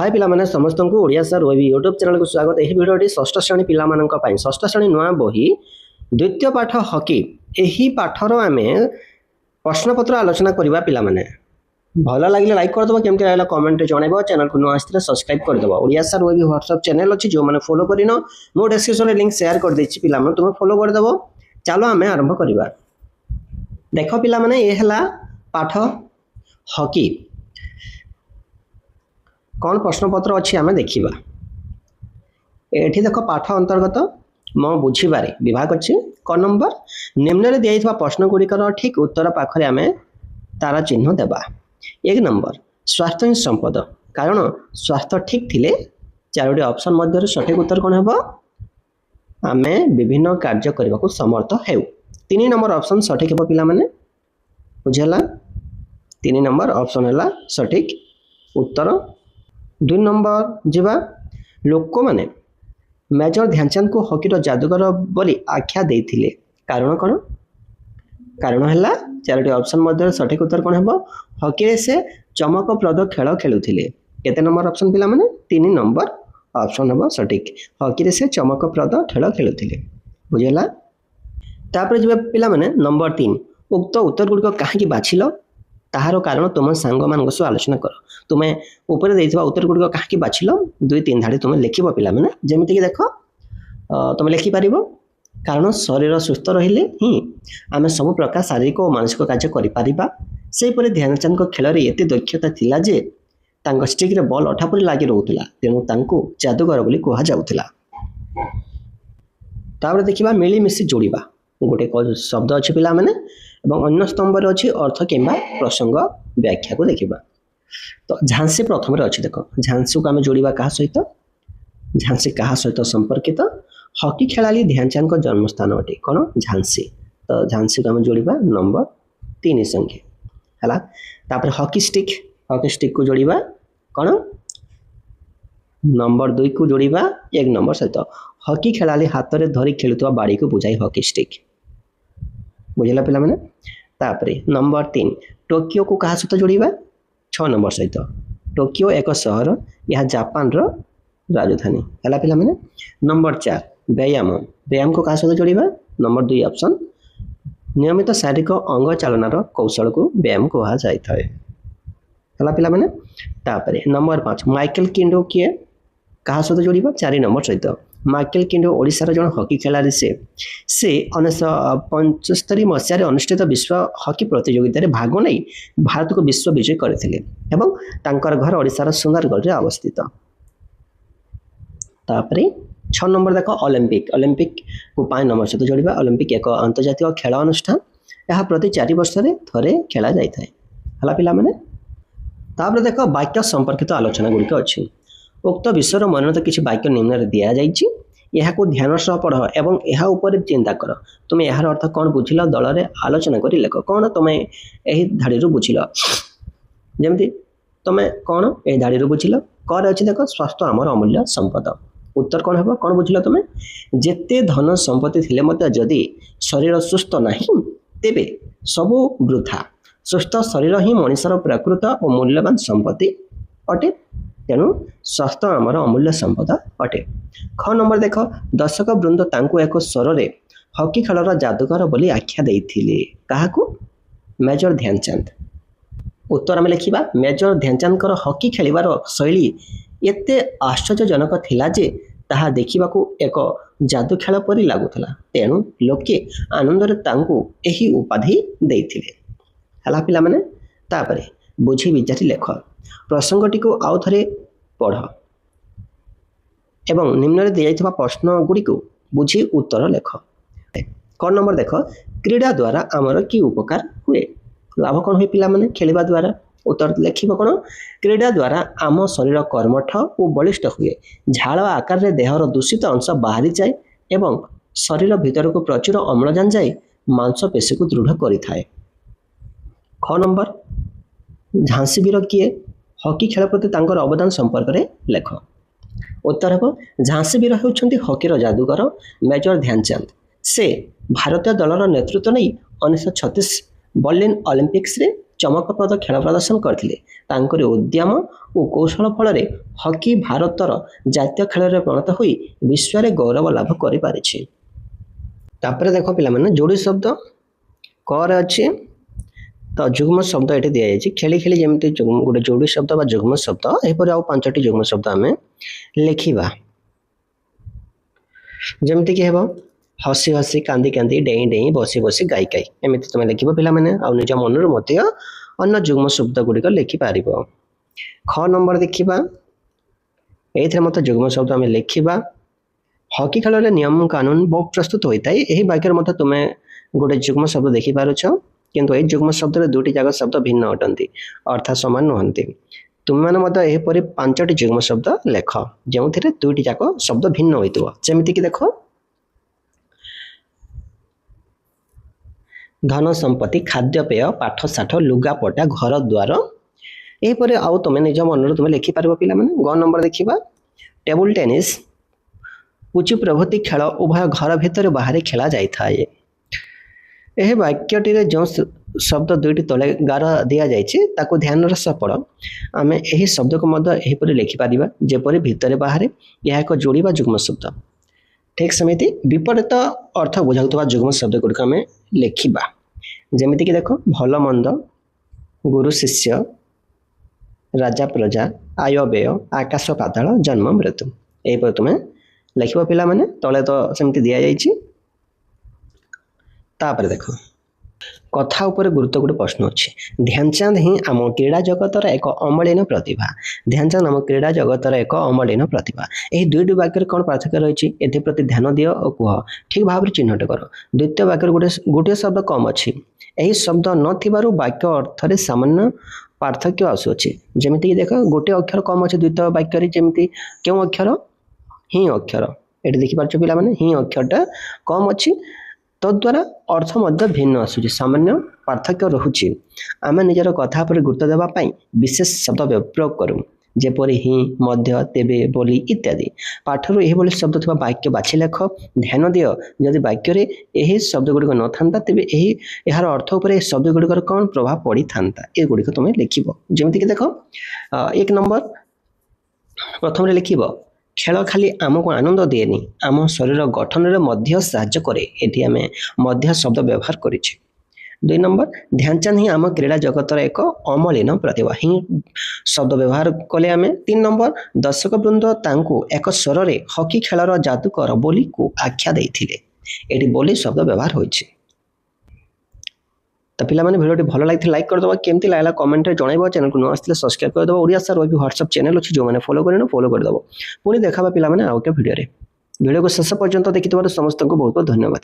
हाय पिलामाने समस्त को ओडिया सर ओबी YouTube channel को स्वागत। यही वीडियोटी षष्ठ श्रेणी पिलामाननक पई षष्ठ श्रेणी नुआ बही द्वितीय पाठ हॉकी एही पाठर आमे प्रश्नपत्र आलोचना करबा पिलामाने। भल लागिले लाइक कर दबो, केमते लागला कमेंट जणाइबो, चैनल को नुआ आस्ते सब्सक्राइब कर दबो। ओडिया सर ओबी व्हाट्सएप चैनल अछि जो माने फॉलो करिनो मो डिस्क्रिप्शन रे लिंक शेयर कर देछि पिलामाने, तुम फॉलो कर दबो। चलो आमे आरंभ करबा। देखो पिलामाने ए हला पाठ हॉकी कौन प्रश्नपत्र अच्छी आम देखा। ये देख पाठ अंतर्गत मो बुझे विभाग अच्छी क नंबर निम्न में दिया प्रश्न गुड़िकर ठीक उत्तर पाखे आम तारा चिन्ह देवा। एक नंबर स्वास्थ्य ही संपद, कारण स्वास्थ्य ठीक थिले चारोटी ऑप्शन मध्य सठिक उत्तर कौन है आम विभिन्न कार्य करने को समर्थ हेउ। 3 नंबर ऑप्शन सठिक हे पिला माने बुझेला। 3 नंबर ऑप्शन है सठिक उत्तर। 2 नंबर जीवा लोक माने मेजर ध्यानचंद को हॉकीर जादूगर बोली आख्या देथिले, कारण कौन? कारण है चारोटी ऑप्शन मध्य सठिक उत्तर कौन है हॉकी रे से चमकप्रद खेल खेलुथिले। केते नंबर ऑप्शन पिला माने 3 नंबर ऑप्शन है सठिक, हॉकी रे से चमकप्रद खेल खेलुथिले बुझेला। तापर जीवा पिला माने नंबर 3 उक्त उत्तर गुड़िक कहीं बाछिल ताहार कारण तुम सांग मान सह आलोचना कर। तुम्हें ऊपर देइथिबा उत्तर गुड़िक कहीं बाछिल 2-3 धाड़ी तुम लिखिब पिला माने। जेमिति कि देख तुम लिखि पारिबो, कारण शरीर सुस्थ रहिले ही आम सब प्रकार शारीरिक और मानसिक कार्य करि पारिबा। सेहि परि ध्यानचंद को खेल रे एते दक्षता थिला जे तांको स्टिक रे बॉल अठापुरी लागि रहउथिला, तेनु तांको जादूगर बोली कहा जाउथिला। तापर देखिबा मिलीमिशी जोड़िबा। गोटे शब्द अच्छे पिला माने एवं अन्य स्तंभ अच्छी अर्थ किंबा प्रसंग व्याख्या को देखिबा। तो झांसी प्रथम अच्छी देख, झांसी को आम जोड़िबा कहा सहित, झांसी कहा सहित संपर्कित हॉकी खेलाली ध्यानचंद को जन्मस्थान अटे कौन झांसी। तो झांसी को आम जोड़िबा नंबर 3 संगे है। तापर हॉकी स्टिक को जोड़िबा कौन नंबर 2 को जोड़िबा 1 नंबर सहित। हॉकी खेलाली हाथ में धरी खेलुवा बाड़ी को बुझाई हॉकी स्टिक बुझेला पिला माने। तापरे नंबर 3 टोकियो को कहा सहित जोड़िबा 6 नंबर सहित। टोकियो एक सहर, यह जापान रो राजधानी है पिला माने। नंबर 4 व्यायाम को कहा सहित जोड़िबा नंबर 2 ऑप्शन। नियमित शारीरिक अंग चालनार कौशल को व्यायाम कहा जाता है पिला माने। तापरे नंबर 5 माइकल किंडो किए कहा सहित जोड़िबा 4 नंबर सहित। माइकल किंडो ओडिशार जन हॉकी खेलाड़ी से 1975 मसीह अनुष्ठित विश्व हॉकी प्रतियोगिता भाग नहीं भारत को विश्व विजय करथिले एवं तांकर घर ओडिशार सुंदरगढ़ रे अवस्थित। तापरे 6 नंबर देख ओलंपिक को 5 नंबर सहित जोड़िबा। ओलंपिक एक अंतर्जातीय खेल अनुष्ठान, यह प्रति 4 वर्ष रे थरे खेला जायथाय हला पिला माने। तापर देख वाक्य संपर्कित आलोचना गुड़िक अच्छी। उक्त विषय मनोनीत किसी वाक्य निम्न में दि जाइए, यह ध्यान सह पढ़ एवं यह उपर चिंता कर। तुम यार अर्थ कौन बुझिल दल रे आलोचना कर लेख। कौन तुम यही धाड़ी बुझिल, जमती तुम कौन यही धाड़ी बुझिल कर अच्छी देख स्वास्थ्य आमर अमूल्य संपद। उत्तर कौन है कौन बुझिल तुम? जेते धन संपत्ति थिले मते जदि शरीर सुस्थ नहीं तेबे सबु वृथा। सुस्थ शरीर ही मनुष्यर प्रकृत और मूल्यवान संपत्ति अटे, तेणु स्वास्थ्य आमर अमूल्य संपद अटे। ख नंबर देख दर्शक वृंद तांको एक स्वर रे हॉकी खेलर जादूगर बोली आख्या देइथिले, काहाकू? मेजर ध्यानचंद। उत्तर आम लिखिबा मेजर ध्यानचंद हॉकी खेलिबार शैली एते आश्चर्यजनक थिला जे ताहा देखिबाकू एक जादू खेल परि लागुथला, तेणु लोके आनंदरे तांको एही उपाधि देइथिले हला पिला माने। तापरे बुझी विचारी लेख। प्रसंगटी को आउ थरे पढ़ एवं निम्न में दिया प्रश्न गुड़ी को बुझी उत्तर लेख। क नंबर देख क्रीड़ा द्वारा आमर कि उपकार हुए, लाभ कौन हुए पिला माने खेलिबा द्वारा। उत्तर लिखिब कौन? क्रीड़ा द्वारा आम शरीर कर्मठ और बलिष्ठ हुए, झाड़ आकार रे देहर दूषित अंश बाहरी जाए एवं शरीर भीतर को प्रचुर अम्लजान जाए मांसपेशी को दृढ़ करिथाए। ख नंबर झांसी वीर किए, हॉकी खेल प्रति तांकर अवदान संपर्क में लेख। उत्तर है झांसी वीर होउछंती हॉकीर जादूगर मेजर ध्यानचंद। से भारतीय दलर नेतृत्व नहीं 1936 बर्लिन ओलंपिक्स रे ଚମକପ୍ରଦ ଖେଳ ପ୍ରଦର୍ଶନ କରିଥିଲେ। ତାଙ୍କରି ଉଦ୍ୟମ ଓ କୌଶଳ ଫଳରେ ହକି ଭାରତର ଜାତୀୟ ଖେଳରେ ପରିଣତ ହୋଇ ବିଶ୍ୱରେ ଗୌରବ ଲାଭ କରିପାରିଛି। ତାପରେ ଦେଖ ପିଲାମାନେ ଯୋଡ଼ି ଶବ୍ଦ କରେ ଅଛି ତ ଯୁଗ୍ମ ଶବ୍ଦ ଏଠି ଦିଆଯାଇଛି। ଖେଳି ଖେଳି ଯେମିତି ଗୋଟେ ଯୋଡ଼ି ଶବ୍ଦ ବା ଯୁଗ୍ମ ଶବ୍ଦ, ଏହିପରି ଆଉ 5ଟି ଯୁଗ୍ମ ଶବ୍ଦ ଆମେ ଲେଖିବା। ଯେମିତିକି ହେବ ହସି ହସି, କାନ୍ଦି କାନ୍ଦି, ଡେଇଁ ଡେଇଁ, ବସି ବସି, ଗାଇ ଗାଇ। ଏମିତି ତୁମେ ଲେଖିବ ପିଲାମାନେ। ଆଉ ନିଜ ମନରୁ ମଧ୍ୟ ଅନ୍ୟ ଯୁଗ୍ମ ଶବ୍ଦ ଗୁଡ଼ିକ ଲେଖିପାରିବ। ଖ ନମ୍ବର ଦେଖିବା, ଏଇଥିରେ ମଧ୍ୟ ଯୁଗ୍ମ ଶବ୍ଦ ଆମେ ଲେଖିବା। ହକି ଖେଳରେ ନିୟମ କାନୁନ ବହୁତ ପ୍ରସ୍ତୁତ ହୋଇଥାଏ। ଏହି ବାକ୍ୟରେ ମଧ୍ୟ ତୁମେ ଗୋଟେ ଯୁଗ୍ମ ଶବ୍ଦ ଦେଖିପାରୁଛ, କିନ୍ତୁ ଏହି ଯୁଗ୍ମ ଶବ୍ଦରେ ଦୁଇଟି ଯାକ ଶବ୍ଦ ଭିନ୍ନ ଅଟନ୍ତି, ଅର୍ଥାତ୍ ସମାନ ନୁହନ୍ତି। ତୁମେମାନେ ମଧ୍ୟ ଏହିପରି 5ଟି ଯୁଗ୍ମ ଶବ୍ଦ ଲେଖ, ଯେଉଁଥିରେ ଦୁଇଟି ଯାକ ଶବ୍ଦ ଭିନ୍ନ ହୋଇଥିବ। ଯେମିତିକି ଦେଖ ଧନ ସମ୍ପତ୍ତି, ଖାଦ୍ୟପେୟ, ପାଠଶାଠ, ଲୁଗାପଟା, ଘର ଦ୍ୱାର। ଏହିପରି ଆଉ ତୁମେ ନିଜ ମନରୁ ତୁମେ ଲେଖିପାରିବ ପିଲାମାନେ। ଗ ନମ୍ବର ଦେଖିବା ଟେବୁଲ ଟେନିସ୍, ପୁଚି ପ୍ରଭୃତି ଖେଳ ଉଭୟ ଘର ଭିତରେ ବାହାରେ ଖେଳା ଯାଇଥାଏ। ଏହି ବାକ୍ୟଟିରେ ଯେଉଁ ଶବ୍ଦ ଦୁଇଟି ତଳେ ଗାର ଦିଆଯାଇଛି ତାକୁ ଧ୍ୟାନର ସହ ପଢ଼। ଆମେ ଏହି ଶବ୍ଦକୁ ମଧ୍ୟ ଏହିପରି ଲେଖିପାରିବା ଯେପରି ଭିତରେ ବାହାରେ। ଏହା ଏକ ଯୋଡ଼ି ବା ଯୁଗ୍ମ ଶବ୍ଦ। ଠିକ୍ ସେମିତି ବିପରୀତ ଅର୍ଥ ବୁଝାଉଥିବା ଯୁଗ୍ମ ଶବ୍ଦ ଗୁଡ଼ିକ ଆମେ ଲେଖିବା। ଯେମିତିକି ଦେଖ ଭଲ ମନ୍ଦ, ଗୁରୁ ଶିଷ୍ୟ, ରାଜା ପ୍ରଜା, ଆୟ ବ୍ୟୟ, ଆକାଶ ପାତାଳ, ଜନ୍ମ ମୃତ୍ୟୁ। ଏହିପରି ତୁମେ ଲେଖିବ ପିଲାମାନେ। ତଳେ ତ ସେମିତି ଦିଆଯାଇଛି। ତାପରେ ଦେଖ କଥା ଉପରେ ଗୁରୁତ୍ୱ ଗୋଟେ ପ୍ରଶ୍ନ ଅଛି। ଧ୍ୟାନଚାନ୍ଦ ହିଁ ଆମ କ୍ରୀଡ଼ା ଜଗତର ଏକ ଅମଳିନ ପ୍ରତିଭା। ଧ୍ୟାନଚାନ୍ଦ ଆମ କ୍ରୀଡ଼ା ଜଗତର ଏକ ଅମଳିନ ପ୍ରତିଭା। ଏହି ଦୁଇଟି ବାକ୍ୟରେ କ'ଣ ପାର୍ଥକ୍ୟ ରହିଛି ଏଥିପ୍ରତି ଧ୍ୟାନ ଦିଅ ଓ କୁହ। ଠିକ୍ ଭାବରେ ଚିହ୍ନଟ କର। ଦ୍ୱିତୀୟ ବାକ୍ୟରେ ଗୋଟିଏ ଶବ୍ଦ କମ୍ ଅଛି। ଏହି ଶବ୍ଦ ନଥିବାରୁ ବାକ୍ୟ ଅର୍ଥରେ ସାମାନ୍ୟ ପାର୍ଥକ୍ୟ ଆସୁଅଛି। ଯେମିତିକି ଦେଖ ଗୋଟିଏ ଅକ୍ଷର କମ୍ ଅଛି ଦ୍ୱିତୀୟ ବାକ୍ୟରେ। ଯେମିତି କେଉଁ ଅକ୍ଷର? ହିଁ ଅକ୍ଷର। ଏଠି ଦେଖିପାରୁଛ ପିଲାମାନେ, ହିଁ ଅକ୍ଷରଟା କମ୍ ଅଛି, ତଦ୍ୱାରା ଅର୍ଥ ମଧ୍ୟ ଭିନ୍ନ ଆସୁଛି, ସାମାନ୍ୟ ପାର୍ଥକ୍ୟ ରହୁଛି। ଆମେ ନିଜର କଥା ଉପରେ ଗୁରୁତ୍ୱ ଦେବା ପାଇଁ ବିଶେଷ ଶବ୍ଦ ପ୍ରୟୋଗ କରୁ, ଯେପରି ହିଁ, ମଧ୍ୟ, ତେବେ, ବୋଲି ଇତ୍ୟାଦି। ପାଠରୁ ଏହିଭଳି ଶବ୍ଦ ଥିବା ବାକ୍ୟ ବାଛି ଲେଖ। ଧ୍ୟାନ ଦିଅ, ଯଦି ବାକ୍ୟରେ ଏହି ଶବ୍ଦ ଗୁଡ଼ିକ ନଥାନ୍ତା ତେବେ ଏହାର ଅର୍ଥ ଉପରେ ଏହି ଶବ୍ଦ ଗୁଡ଼ିକର କ'ଣ ପ୍ରଭାବ ପଡ଼ିଥାନ୍ତା, ଏଗୁଡ଼ିକ ତୁମେ ଲେଖିବ। ଯେମିତିକି ଦେଖ 1 ନମ୍ବର ପ୍ରଥମରେ ଲେଖିବ ଖେଳ ଖାଲି ଆମକୁ ଆନନ୍ଦ ଦିଏନି, ଆମ ଶରୀର ଗଠନରେ ମଧ୍ୟ ସାହାଯ୍ୟ କରେ। ଏଠି ଆମେ ମଧ୍ୟ ଶବ୍ଦ ବ୍ୟବହାର କରିଛେ। 2 ନମ୍ବର ଧ୍ୟାନଚାନ୍ଦ ହିଁ ଆମ କ୍ରୀଡ଼ା ଜଗତର ଏକ ଅମଳିନ ପ୍ରତିଭା। ହିଁ ଶବ୍ଦ ବ୍ୟବହାର କଲେ ଆମେ। 3 ନମ୍ବର ଦର୍ଶକ ବୃନ୍ଦ ତାଙ୍କୁ ଏକ ସ୍ୱରରେ ହକି ଖେଳର ଯାଦୁକର ବୋଲି ଆଖ୍ୟା ଦେଇଥିଲେ। ଏଠି ବୋଲି ଶବ୍ଦ ବ୍ୟବହାର ହୋଇଛି। ତ ପିଲାମାନେ ଭିଡ଼ିଓଟି ଭଲ ଲାଗିଥିଲେ ଲାଇକ୍ କରିଦେବ। କେମିତି ଲାଗିଲା କମେଣ୍ଟରେ ଜଣାଇବ। ଚ୍ୟାନେଲକୁ ନ ଆସିଥିଲେ ସବସ୍କ୍ରାଇବ୍ କରିଦେବ। Odia sir web WhatsApp channel ଅଛି, ଯେଉଁମାନେ ଫଲୋ କରିନ ଫଲୋ କରିଦେବ। ପୁଣି ଦେଖାବା ପିଲାମାନେ ଆଉ ଏକ ଭିଡ଼ିଓରେ। ଭିଡ଼ିଓକୁ ଶେଷ ପର୍ଯ୍ୟନ୍ତ ଦେଖିଥିବାରୁ ସମସ୍ତଙ୍କୁ ବହୁତ ବହୁତ ଧନ୍ୟବାଦ।